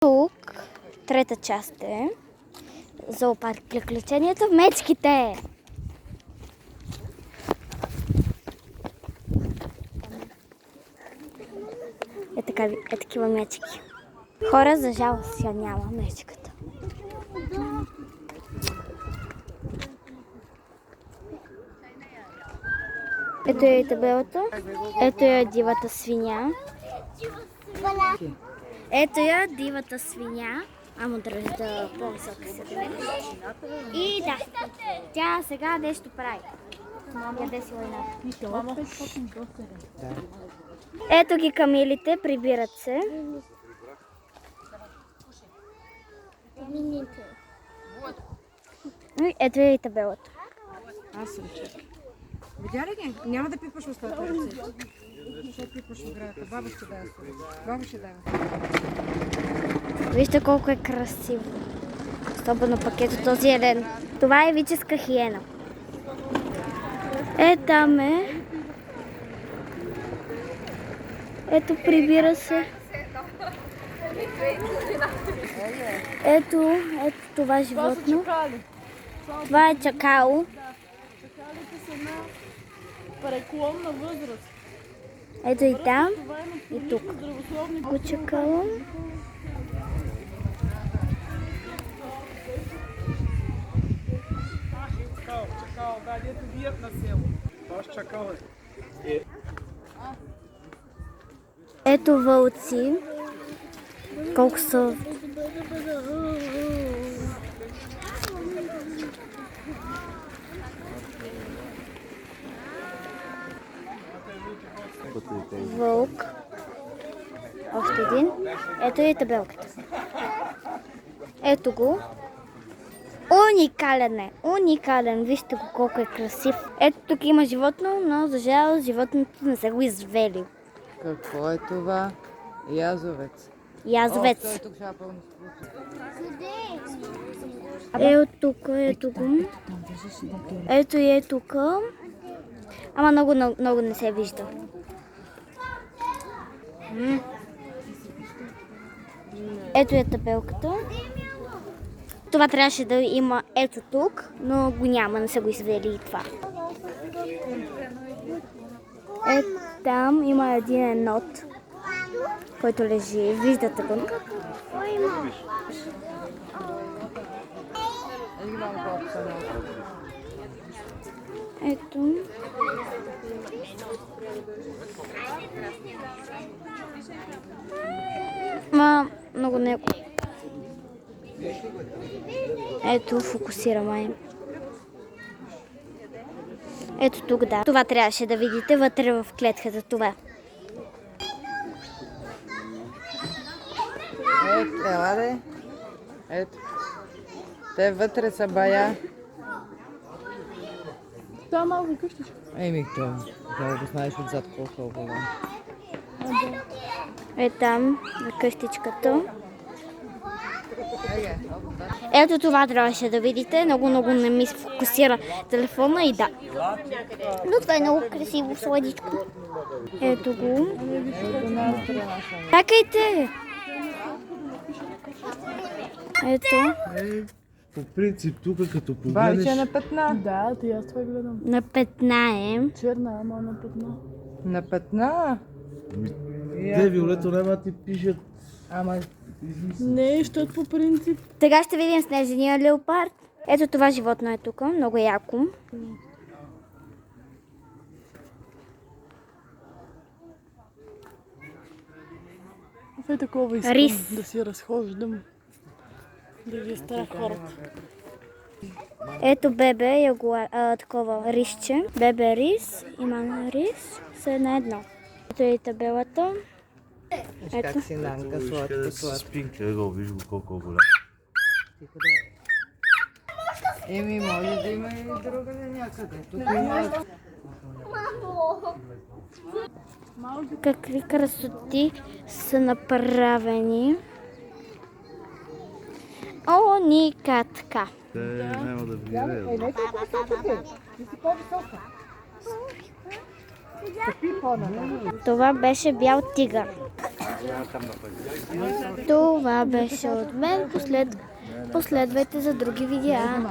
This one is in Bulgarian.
Тук трета част е зоопарк. Приключенията в мечките. Такива мечки. Хора, за жалост я няма мечката. Ето е табелата. Ето е дивата свиня. Ето я дивата свиня. Амо дръжда по-висока се. И да, тя сега нещо прави. Яде си войната. Ето ги камилите, прибират се. Ето е и табелата. Аз съм чак. Видя ли ги? Няма да пипаш устата ръце. Защото пипаш оградата. Баба ще дава. Баба ще дава. Вижте колко е красиво. Особено пакето този елен. Това е вическа хиена. Там е. Ето, прибира се. Ето това животно. Това е чакало. Чакалите са на преклонна възраст. Ето и там, и тук. Го чакало. Чакал, да, дето бият на село. Баш чакал е. Ето вълци. Колко са. Вълк. Още един. Ето и табелката. Ето го. Уникален е. Уникален. Вижте го колко е красив. Ето тук има животно, но за жалост животното не са го извели. Какво е това? Язовец. Язовец. Той тук ще пълно Ето тук, ето го. Ето и е тук. Ама много не се вижда. Ето е табелката. Това трябваше да има ето тук, но го няма, не са го извели и това. Там има един енот, който лежи. Виждате го. Ето. Много не. Ето, фокусира май. Ето тук, да. Това трябваше да видите вътре в клетката, това. Ето, ела де. Ето. Те вътре са бая. Това малко къщичка. Еми, това. Да го знаеш отзад колко е голямо. Там, на къщичката. Ето това трябваше да видите. Много не ми се фокусира телефона и да. Но това е много красиво, сладичко. Ето го. Чакайте! Ето. По принцип, тук като Бавиче погледнеш... на петна. Да, ти аз това гледам. На петна е. Черна, ама на петна. На петна? Те, Виолето, няма ти пишат... Ама... Не, защото по принцип. Сега ще видим снежения леопард. Ето това животно е тук, много яко. Това е такова искам Рис. да си разхождам. Да ги страх хората. Ето бебе, такова рисче. Бебе рис, има рис, са на едно. Ето и табелата. Ето. Как си нанка, сладко. Спинка, виж го колко е голям. Еми, може да има и друга някъде. Тук има... Какви красоти са направени. Уникатка. Те няма да влияят. Това беше бял тигър. Това беше от мен. Последвайте за други видеа.